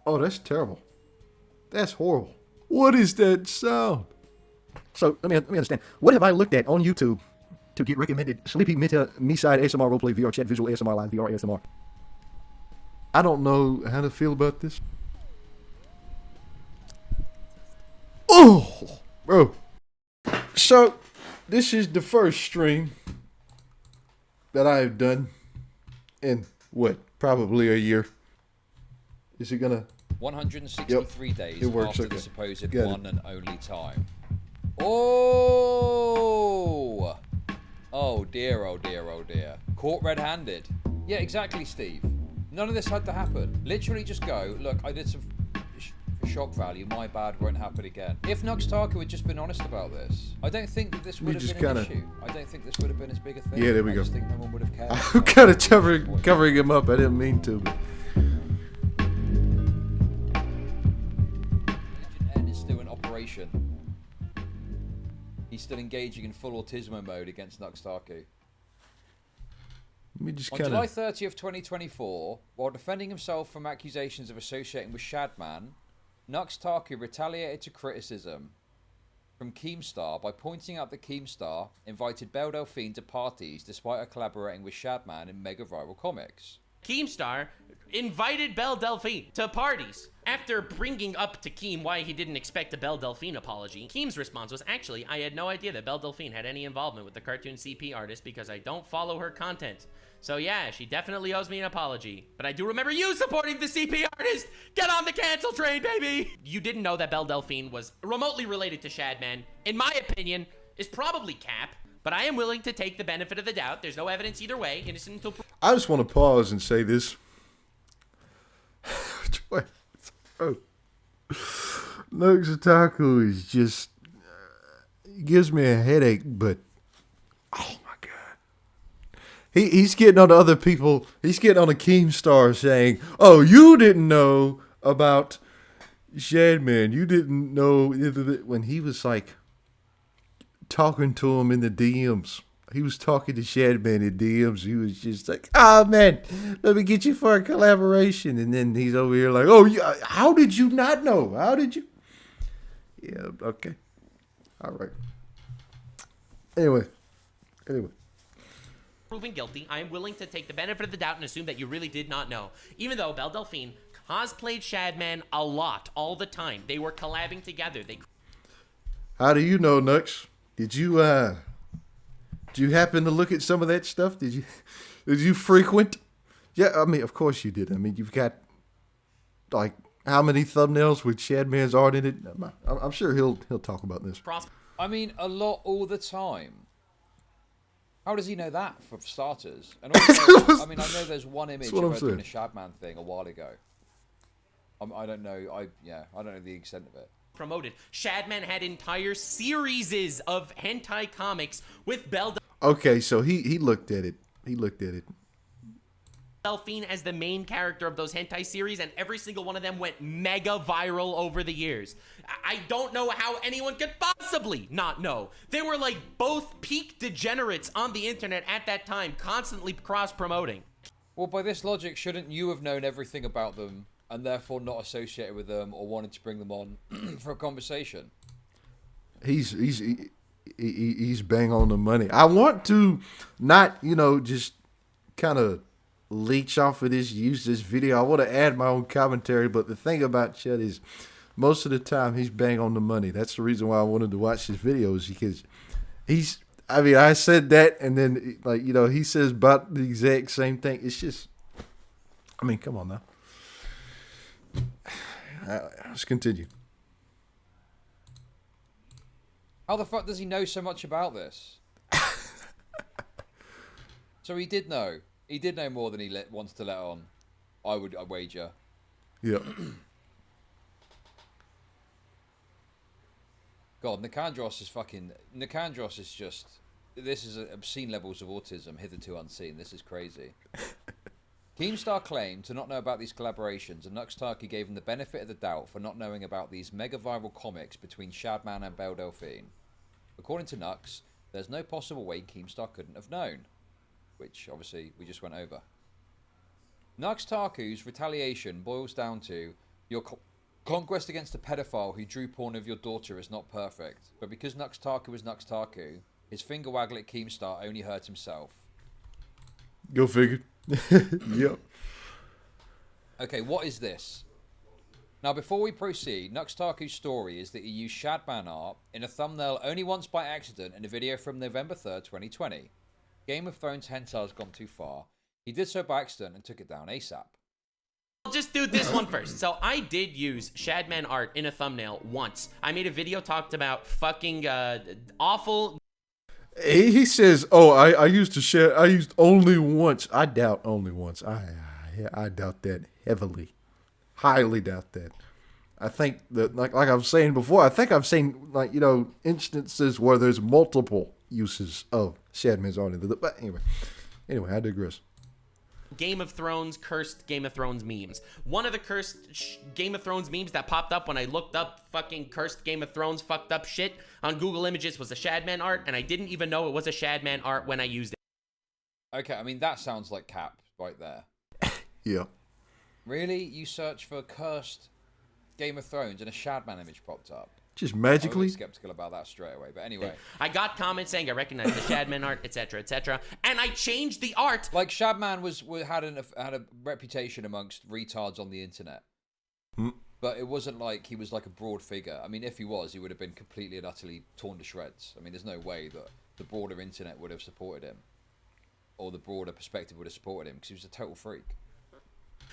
Oh, that's terrible. That's horrible. What is that sound? So let me understand. What have I looked at on YouTube to get recommended Sleepy Me-Side ASMR Roleplay VR Chat Visual ASMR Live VR ASMR? I don't know how to feel about this. Oh, bro. So, this is the first stream that I have done in, what, probably a year. Is it gonna... 163 days it works, after okay. the supposed Got one it. and only time. Oh! Oh dear, oh dear, oh dear. Caught red-handed. Yeah, exactly, Steve. None of this had to happen. Literally just go, look, I did some for shock value, my bad, won't happen again. If Nuxtaku had just been honest about this, I don't think that this would have been an issue. I don't think this would have been as big a thing. Yeah, there we go. I just think no one would have cared. I'm kind of covering him up. I didn't mean to, but... Legend is still in operation. He's still engaging in full autismo mode against Nuxtaku. Let me just On kind July of... 30th, 2024, while defending himself from accusations of associating with Shadman, Nuxtaku retaliated to criticism from Keemstar by pointing out that Keemstar invited Belle Delphine to parties despite her collaborating with Shadman in mega viral comics. Keemstar invited Belle Delphine to parties. After bringing up to Keem why he didn't expect a Belle Delphine apology, Keem's response was, actually, I had no idea that Belle Delphine had any involvement with the cartoon CP artist because I don't follow her content. So yeah, she definitely owes me an apology. But I do remember you supporting the CP artist! Get on the cancel train, baby! You didn't know that Belle Delphine was remotely related to Shadman. In my opinion, is probably cap. But I am willing to take the benefit of the doubt. There's no evidence either way. Innocent until... I just want to pause and say this. Oh. Nuxtaku is just... gives me a headache, but... oh my god. He's getting on to other people. He's getting on a Keemstar saying, oh, you didn't know about Shadman. You didn't know... when he was like... talking to him in the DMs. He was talking to Shadman in DMs. He was just like, oh man, let me get you for a collaboration. And then he's over here like, oh, yeah, how did you not know? How did you? Yeah, okay. All right. Anyway. Proven guilty, I am willing to take the benefit of the doubt and assume that you really did not know. Even though Belle Delphine cosplayed Shadman a lot, all the time. They were collabing together. How do you know, Nux? Did you happen to look at some of that stuff? Did you frequent? Yeah, I mean, of course you did. I mean, you've got like how many thumbnails with Shadman's art in it? I'm sure he'll talk about this. I mean, a lot all the time. How does he know that, for starters? And also, I mean, I know there's one image of her doing a Shadman thing a while ago. I don't know. I don't know the extent of it. Promoted. Shadman had entire series of hentai comics with Belle Okay, so he looked at it. Delphine as the main character of those hentai series, and every single one of them went mega viral over the years. I don't know how anyone could possibly not know. They were like both peak degenerates on the internet at that time, constantly cross-promoting. Well, by this logic, shouldn't you have known everything about them and therefore not associated with them or wanted to bring them on for a conversation? He's bang on the money. I want to not, just kind of leech off of this, use this video. I want to add my own commentary, but the thing about Chet is most of the time he's bang on the money. That's the reason why I wanted to watch his videos, because I said that, and then, he says about the exact same thing. It's just, I mean, come on now. Let's continue. How the fuck does he know so much about this? So he did know. He did know more than he wants to let on. I wager. Yeah. God, Nicandros is just... This is obscene levels of autism hitherto unseen. This is crazy. Keemstar claimed to not know about these collaborations, and Nuxtaku gave him the benefit of the doubt for not knowing about these mega viral comics between Shadman and Belle Delphine. According to Nux, there's no possible way Keemstar couldn't have known, which obviously we just went over. Nuxtaku's retaliation boils down to Your conquest against a pedophile who drew porn of your daughter is not perfect, but because Nuxtaku is Nuxtaku, his finger waggle at Keemstar only hurt himself. Go figure. Yep. Okay, what is this? Now, before we proceed, Nuxtaku's story is that he used Shadman art in a thumbnail only once by accident in a video from November 3rd, 2020. Game of Thrones hentai has gone too far. He did so by accident and took it down ASAP. I'll just do this one first. So I did use Shadman art in a thumbnail once. I made a video talked about fucking awful. He says, "Oh, I used to share. I used only once. I doubt only once. I doubt that heavily, highly doubt that. I think that like I was saying before. I think I've seen instances where there's multiple uses of Shadman's art. But anyway, I digress. Game of Thrones cursed Game of Thrones memes. One of the cursed Game of Thrones memes that popped up when I looked up fucking cursed Game of Thrones fucked up shit on Google Images was a Shadman art, and I didn't even know it was a Shadman art when I used it. Okay, I mean, that sounds like cap right there. Yeah. Really? You search for cursed Game of Thrones and a Shadman image popped up? Just I magically. was skeptical about that straight away, but anyway. I got comments saying I recognize the Shadman art, etc., etc., and I changed the art. Like, Shadman had a reputation amongst retards on the internet. But it wasn't like he was like a broad figure. I mean, if he was, he would have been completely and utterly torn to shreds. I mean, there's no way that the broader internet would have supported him. Or the broader perspective would have supported him, because he was a total freak.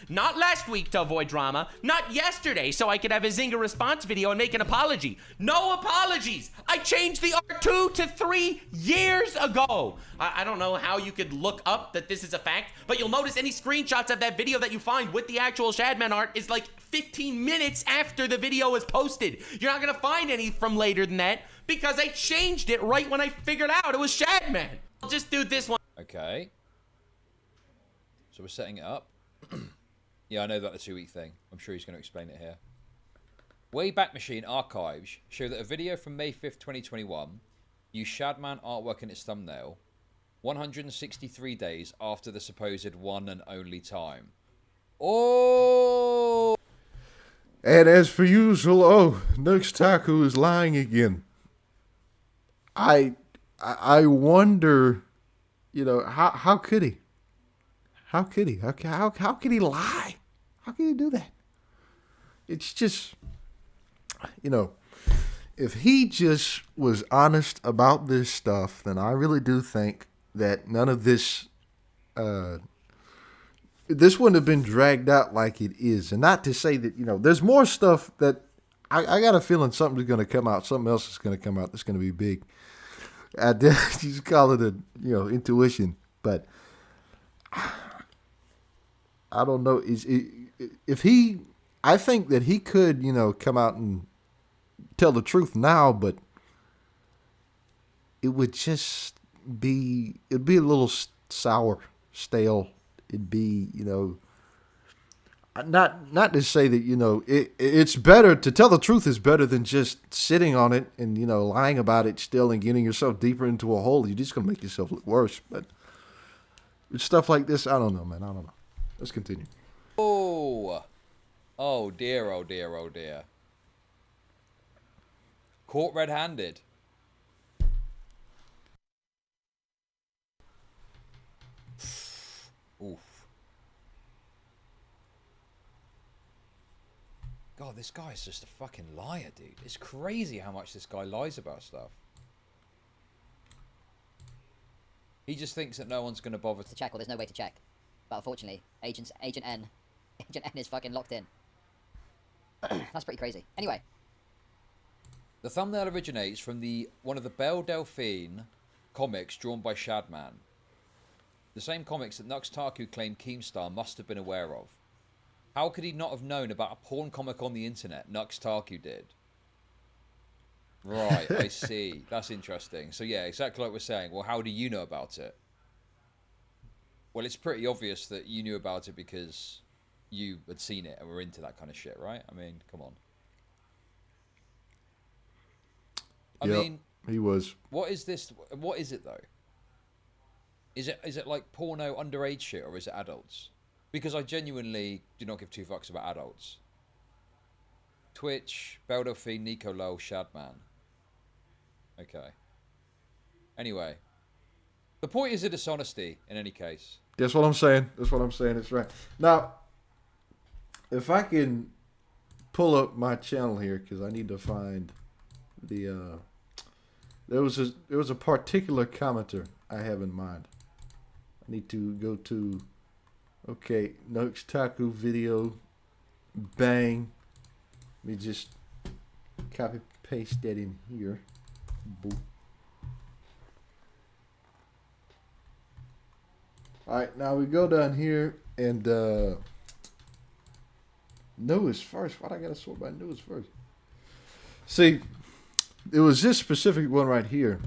Not last week to avoid drama. Not yesterday so I could have a Zynga response video and make an apology. No apologies. I changed the art 2 to 3 years ago. I don't know how you could look up that this is a fact, but you'll notice any screenshots of that video that you find with the actual Shadman art is like 15 minutes after the video is posted. You're not going to find any from later than that because I changed it right when I figured out it was Shadman. I'll just do this one. Okay. So we're setting it up. Yeah, I know that the 2-week thing. I'm sure he's going to explain it here. Wayback Machine archives show that a video from May 5th, 2021 used Shadman artwork in its thumbnail 163 days after the supposed one and only time. Oh! And as per usual, Nuxtaku is lying again. I wonder, how could he? How could he? How could he lie? How could he do that? It's just, if he just was honest about this stuff, then I really do think that none of this, this wouldn't have been dragged out like it is. And not to say that, there's more stuff that I got a feeling something's going to come out. Something else is going to come out that's going to be big. You just call it intuition, but I don't know. I think that he could, come out and tell the truth now, but it would just it'd be a little sour, stale. It'd be, not to say that, it's better to tell the truth is better than just sitting on it and, lying about it still and getting yourself deeper into a hole. You're just going to make yourself look worse. But with stuff like this, I don't know, man. I don't know. Let's continue. Oh dear, oh dear, oh dear. Caught red-handed. Oof. God, this guy's just a fucking liar, dude. It's crazy how much this guy lies about stuff. He just thinks that no one's going to bother to check, or there's no way to check. But unfortunately, Agent N is fucking locked in. That's pretty crazy. Anyway. The thumbnail originates from one of the Belle Delphine comics drawn by Shadman. The same comics that Nuxtaku claimed Keemstar must have been aware of. How could he not have known about a porn comic on the internet? Nuxtaku did. Right, I see. That's interesting. So yeah, exactly like we're saying. Well, how do you know about it? Well, it's pretty obvious that you knew about it because you had seen it and were into that kind of shit, right? I mean, come on. I mean, he was. What is this? What is it though? Is it like porno underage shit or is it adults? Because I genuinely do not give two fucks about adults. Twitch, Belle Delphine, Nico Lowell, Shadman. Okay. Anyway. The point is the dishonesty, in any case. That's what I'm saying. That's what I'm saying. It's right. Now, if I can pull up my channel here, because I need to find the... There was a particular commenter I have in mind. I need to go to... Okay, Nuxtaku video. Bang. Let me just copy paste that in here. Boop. Alright, now we go down here and newest first. Why'd I gotta sort by newest first? See, it was this specific one right here.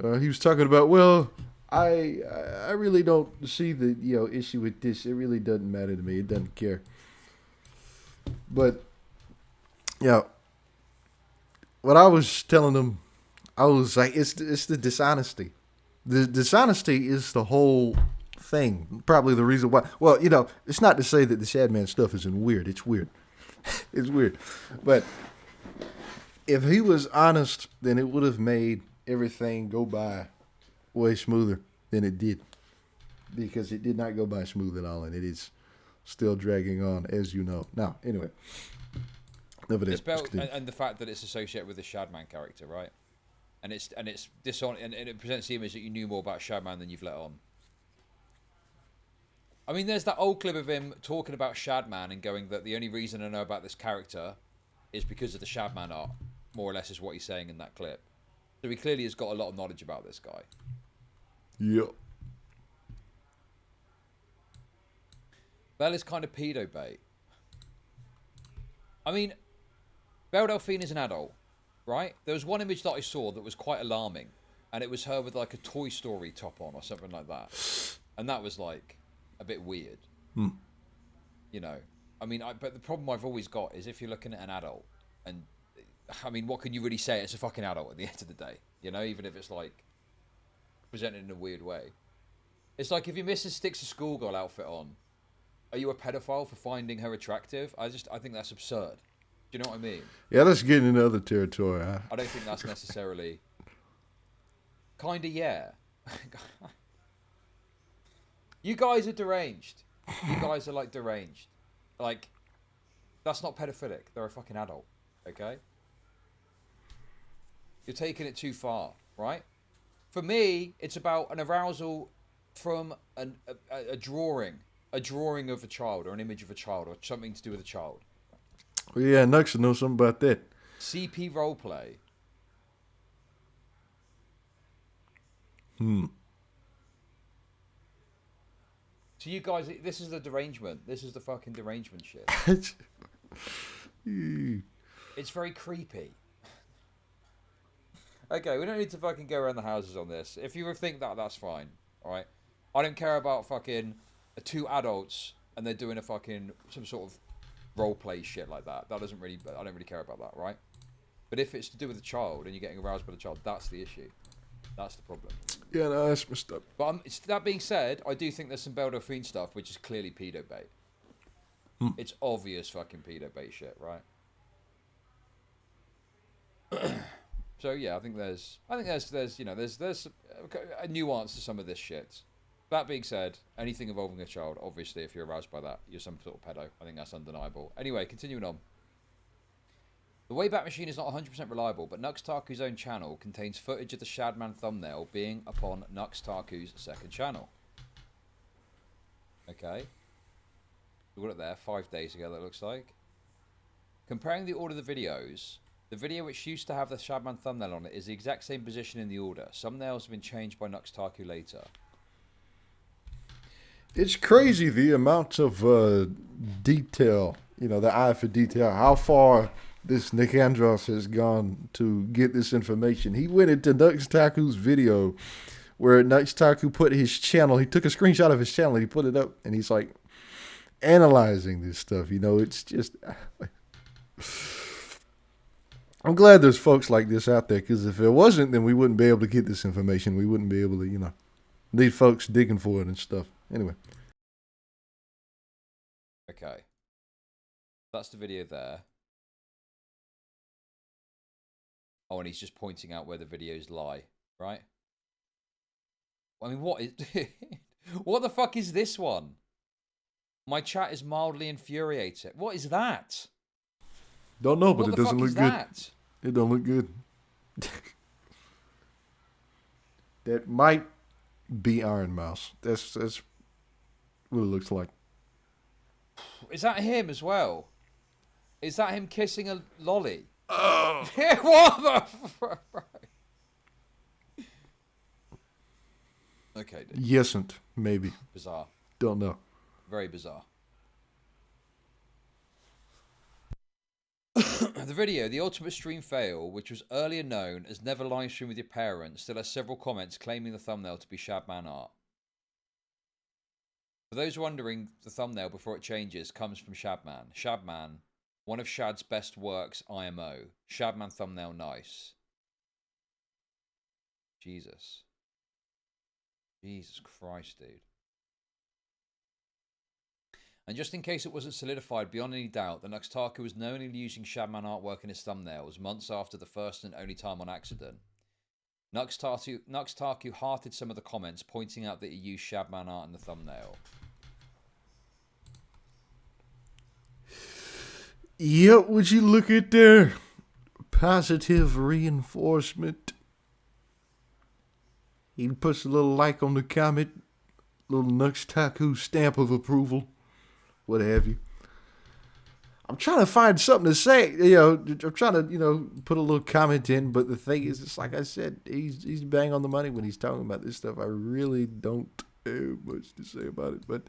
He was talking about, well, I really don't see the issue with this. It really doesn't matter to me. It doesn't care. But what I was telling them, I was like, it's the dishonesty. The dishonesty is the whole thing. Probably the reason why. Well, it's not to say that the Shadman stuff isn't weird. It's weird. It's weird. But if he was honest, then it would have made everything go by way smoother than it did. Because it did not go by smooth at all, and it is still dragging on, as you know. Now, anyway. And the fact that it's associated with the Shadman character, right? And it's dishonest, and it presents the image that you knew more about Shadman than you've let on. I mean, there's that old clip of him talking about Shadman and going that the only reason I know about this character is because of the Shadman art, more or less is what he's saying in that clip. So he clearly has got a lot of knowledge about this guy. Yep. Belle is kind of pedo bait. I mean, Belle Delphine is an adult. Right? There was one image that I saw that was quite alarming, and it was her with like a Toy Story top on or something like that, and that was like a bit weird. I mean, but the problem I've always got is if you're looking at an adult, and I mean, what can you really say? It's a fucking adult at the end of the day, even if it's like presented in a weird way. It's like if your missus sticks a schoolgirl outfit on, are you a pedophile for finding her attractive? I think that's absurd. Do you know what I mean? Yeah, let's get into other territory. Huh? I don't think that's necessarily... Kinda, yeah. You guys are deranged. You guys are, like, deranged. Like, that's not pedophilic. They're a fucking adult, okay? You're taking it too far, right? For me, it's about an arousal from a drawing. A drawing of a child, or an image of a child, or something to do with a child. Well, yeah, Nux knows something about that. CP roleplay. So you guys, this is the derangement. This is the fucking derangement shit. It's very creepy. Okay, we don't need to fucking go around the houses on this. If you think that, that's fine. Alright? I don't care about fucking two adults and they're doing some sort of roleplay shit like that. I don't really care about that, right? But if it's to do with a child and you're getting aroused by the child, that's the issue. That's the problem. Yeah, no, that's messed up. But that being said, I do think there's some Belle Delphine stuff which is clearly pedo bait. It's obvious fucking pedo bait shit, right? So yeah, I think there's a nuance to some of this shit. That being said, anything involving a child, obviously, if you're aroused by that, you're some sort of pedo. I think that's undeniable. Anyway, continuing on. The Wayback Machine is not 100% reliable, but Nuxtaku's own channel contains footage of the Shadman thumbnail being upon Nuxtaku's second channel. Okay. We've got it there, 5 days ago, that looks like. Comparing the order of the videos, the video which used to have the Shadman thumbnail on it is the exact same position in the order. Some nails have been changed by Nuxtaku later. It's crazy the amount of detail, the eye for detail, how far this Nicandros has gone to get this information. He went into Nuxtaku's video where Nuxtaku put his channel, he took a screenshot of his channel and he put it up and he's like analyzing this stuff. It's just... I'm glad there's folks like this out there, because if it wasn't, then we wouldn't be able to get this information. We wouldn't be able to, need folks digging for it and stuff. Anyway. Okay. That's the video there. Oh, and he's just pointing out where the videos lie, right? I mean, what is... what the fuck is this one? My chat is mildly infuriated. What is that? Don't know, but What it the doesn't fuck look is good. that? It don't look good. That might be Iron Mouse. That's what it looks like. Is that him as well? Is that him kissing a lolly? Oh. What the fuck? Okay, dude. Yesn't, maybe. Bizarre. Don't know. Very bizarre. The video, The Ultimate Stream Fail, which was earlier known as Never Live Stream With Your Parents, still has several comments claiming the thumbnail to be Shadman art. For those wondering, the thumbnail before it changes comes from Shadman. Shadman, one of Shad's best works, IMO. Shadman thumbnail nice. Jesus. Jesus Christ, dude. And just in case it wasn't solidified beyond any doubt that Nuxtaku was knowingly using Shadman artwork in his thumbnails months after the first and only time on accident, Nuxtaku hearted some of the comments pointing out that he used Shadman art in the thumbnail. Yep, would you look at their positive reinforcement? He puts a little like on the comment, little Nuxtaku stamp of approval, what have you. I'm trying to find something to say, I'm trying to, put a little comment in, but the thing is, it's like I said, he's bang on the money when he's talking about this stuff. I really don't have much to say about it, but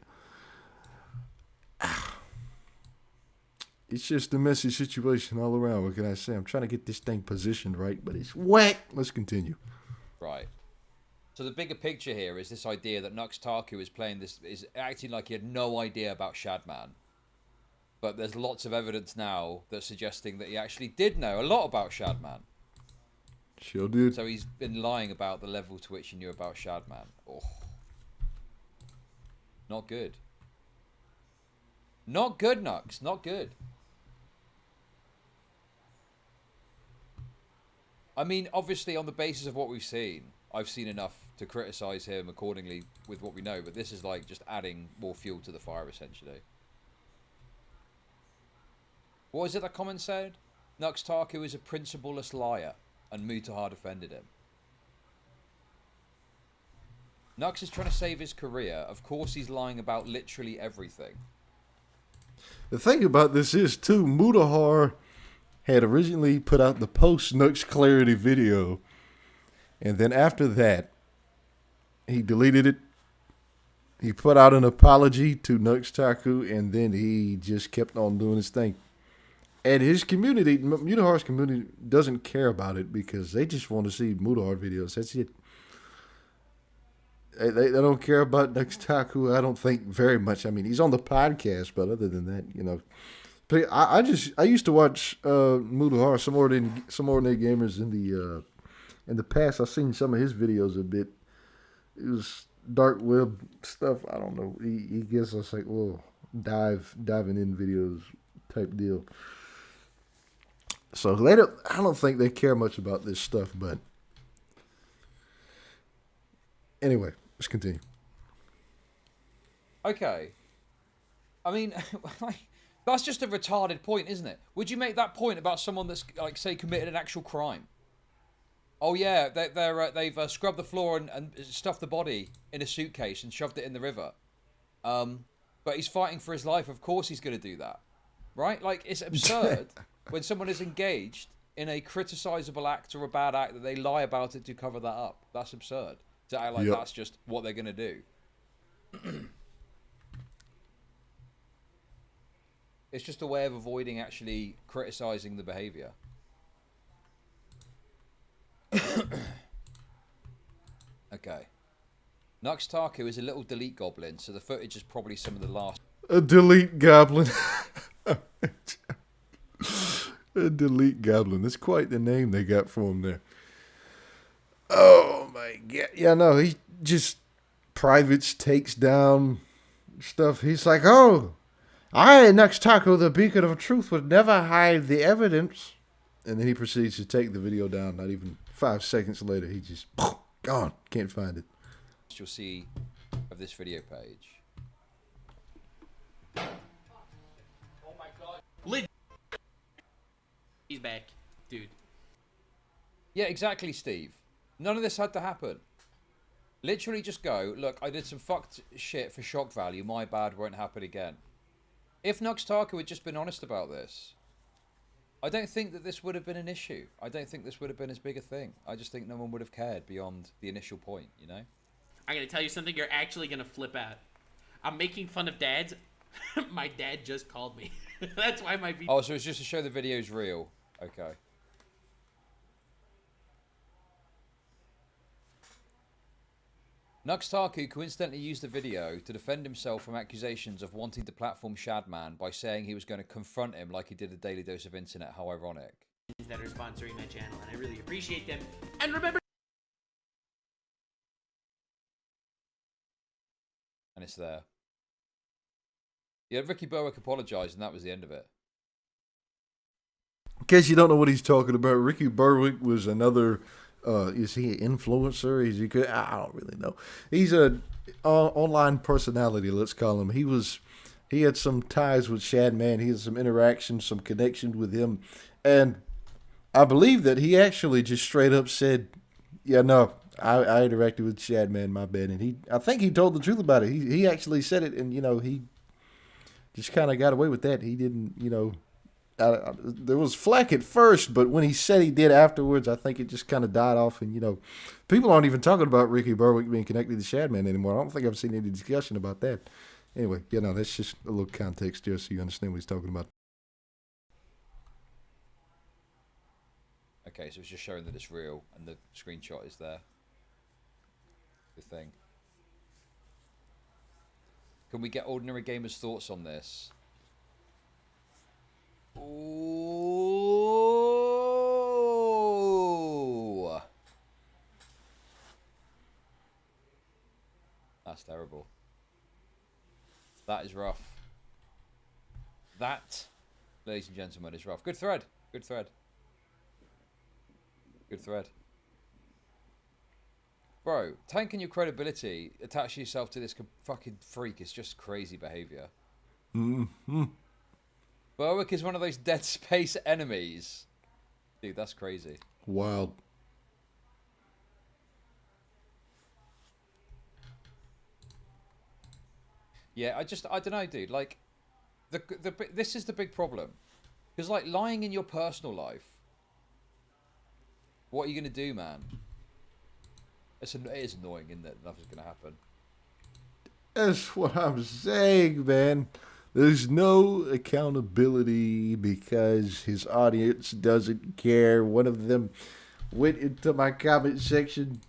it's just a messy situation all around. What can I say? I'm trying to get this thing positioned right, but it's whack. Let's continue. Right. So the bigger picture here is this idea that Nuxtaku is acting like he had no idea about Shadman. But there's lots of evidence now that's suggesting that he actually did know a lot about Shadman. Sure did. So he's been lying about the level to which he knew about Shadman. Oh. Not good. Not good, Nux. Not good. I mean, obviously, on the basis of what we've seen, I've seen enough to criticize him accordingly with what we know, but this is like just adding more fuel to the fire, essentially. What was it that comment said? Nuxtaku is a principleless liar, and Mutahar defended him. Nux is trying to save his career. Of course he's lying about literally everything. The thing about this is, too, Mutahar had originally put out the post-Nux Clarity video, and then after that, he deleted it. He put out an apology to Nuxtaku, and then he just kept on doing his thing. And his community, Mutahar's community, doesn't care about it because they just want to see Mutahar videos. That's it. They don't care about Nuxtaku, I don't think, very much. I mean, he's on the podcast, but other than that, But I used to watch Mutahar, some ordinary gamers in the past. I've seen some of his videos a bit. It was dark web stuff. I don't know. He gives us like little diving in videos type deal. So I don't think they care much about this stuff. But anyway, let's continue. Okay. I mean, that's just a retarded point, isn't it? Would you make that point about someone that's, like, say, committed an actual crime? Oh yeah, they've scrubbed the floor and stuffed the body in a suitcase and shoved it in the river. But he's fighting for his life. Of course he's going to do that, right? Like, it's absurd when someone is engaged in a criticizable act or a bad act that they lie about it to cover that up. That's absurd. To act like that's just what they're going to do. It's just a way of avoiding actually criticizing the behavior. Okay. Nuxtaku is a little delete goblin, so the footage is probably some of the last... A delete goblin. A delete goblin. That's quite the name they got for him there. Oh my god. Yeah, no, he just privates takes down stuff. He's like, oh, I, Nuxtaku, the beacon of truth, would never hide the evidence. And then he proceeds to take the video down. Not even 5 seconds later, he just gone. Can't find it. You'll see of this video page. Oh my god. He's back, dude. Yeah, exactly, Steve. None of this had to happen. Literally just go, look, I did some fucked shit for shock value. My bad, won't happen again. If Nuxtaku had just been honest about this, I don't think that this would have been an issue. I don't think this would have been as big a thing. I just think no one would have cared beyond the initial point, you know? I'm gonna tell you something you're actually gonna flip out. I'm making fun of dads. My dad just called me. That's why my video... Oh, so it's just to show the video's real. Okay. Nuxtaku coincidentally used the video to defend himself from accusations of wanting to platform Shadman by saying he was going to confront him like he did a Daily Dose of Internet. How ironic. that are sponsoring my channel, and I really appreciate them. And remember... And it's there. Yeah, Ricky Berwick apologized, and that was the end of it. In case you don't know what he's talking about, Ricky Berwick was another... is he an influencer? Is he good? I don't really know. He's a online personality, let's call him. He had some ties with Shadman. He had some interaction, some connection with him. And I believe that he actually just straight up said, yeah, no, I interacted with Shadman, my bad. And I think he told the truth about it. He actually said it, and, he just kind of got away with that. He didn't, there was flack at first, but when he said he did afterwards, I think it just kind of died off. And, people aren't even talking about Ricky Berwick being connected to Shadman anymore. I don't think I've seen any discussion about that. Anyway, that's just a little context just so you understand what he's talking about. Okay, so it's just showing that it's real, and the screenshot is there. The thing. Can we get ordinary gamers' thoughts on this? Ooh. That's terrible. That is rough. That, ladies and gentlemen, is rough. Good thread. Good thread. Good thread. Bro, tanking your credibility, attaching yourself to this fucking freak is just crazy behavior. Mm-hmm. Berwick is one of those Dead Space enemies. Dude, that's crazy. Wild. Yeah, I don't know, dude. Like, this is the big problem. Because, like, lying in your personal life, what are you going to do, man? It is annoying, isn't it? Nothing's going to happen. That's what I'm saying, man. There's no accountability because his audience doesn't care. One of them went into my comment section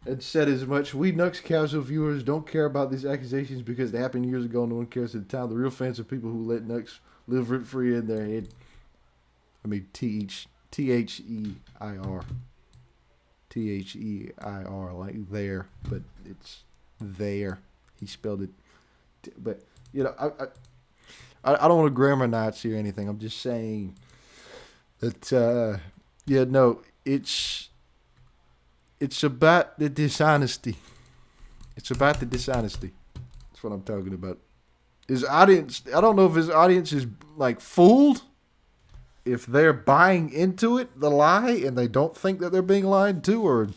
and said as much. We Nux casual viewers don't care about these accusations because they happened years ago. No one cares at the time. The real fans are people who let Nux live rent free in their head. I mean, T-H-E-I-R. T-H-E-I-R, like there, but it's there. He spelled it. But, I don't want to grammar Nazi or anything. I'm just saying that, it's about the dishonesty. It's about the dishonesty. That's what I'm talking about. His audience, I don't know if his audience is, like, fooled. If they're buying into it, the lie, and they don't think that they're being lied to, or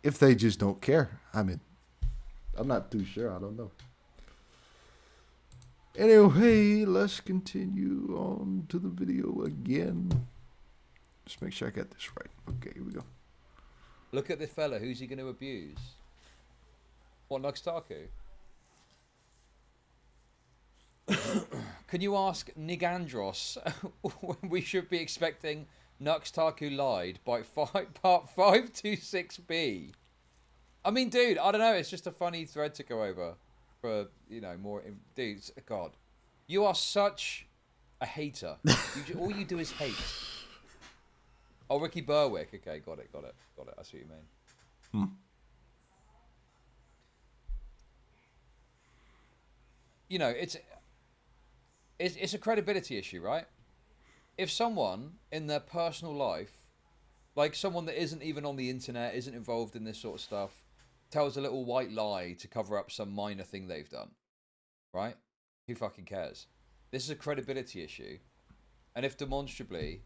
if they just don't care. I mean, I'm not too sure. I don't know. Anyway, let's continue on to the video again. Just make sure I got this right. Okay, here we go. Look at this fella. Who's he going to abuse? What, Nuxtaku? Can you ask Nigandros when we should be expecting Nuxtaku lied by part 526B? I mean, dude, I don't know. It's just a funny thread to go over for, more... Dude, God. You are such a hater. All you do is hate. Oh, Ricky Berwick. Okay, got it. I see what you mean. It's... it's a credibility issue, right? If someone in their personal life, like someone that isn't even on the internet, isn't involved in this sort of stuff, tells a little white lie to cover up some minor thing they've done, right? Who fucking cares? This is a credibility issue. And if demonstrably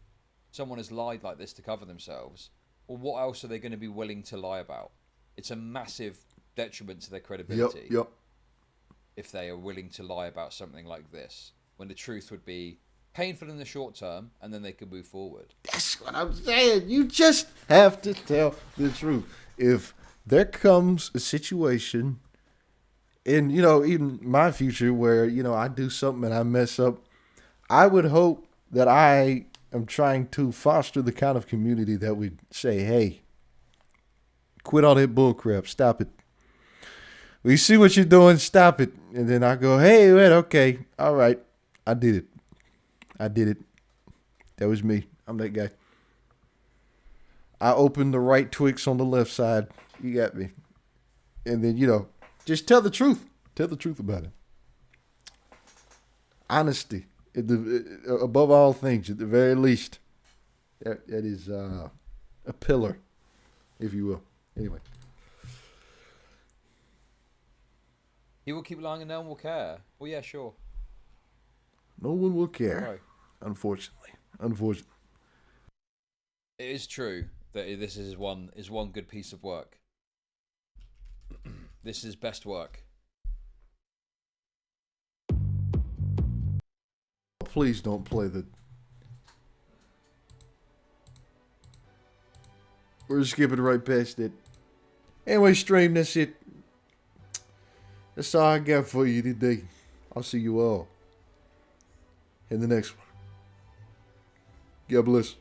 someone has lied like this to cover themselves, well, what else are they going to be willing to lie about? It's a massive detriment to their credibility. Yep. If they are willing to lie about something like this, when the truth would be painful in the short term, and then they could move forward. That's what I'm saying. You just have to tell the truth. If there comes a situation in, even my future where, I do something and I mess up, I would hope that I am trying to foster the kind of community that would say, hey, quit all that bullcrap. Stop it. We see what you're doing. Stop it. And then I go, hey, wait, okay. All right. I did it. That was me. I'm that guy. I opened the right Twix on the left side. You got me. And then, just tell the truth. Tell the truth about it. Honesty. Above all things, at the very least. That is a pillar, if you will. Anyway. He will keep lying and no one will care. Well, yeah, sure. No one will care. Right. Unfortunately. It is true that this is one good piece of work. This is best work. Please don't play the... We're skipping right past it. Anyway, stream, that's it. That's all I got for you today. I'll see you all in the next one. God bless.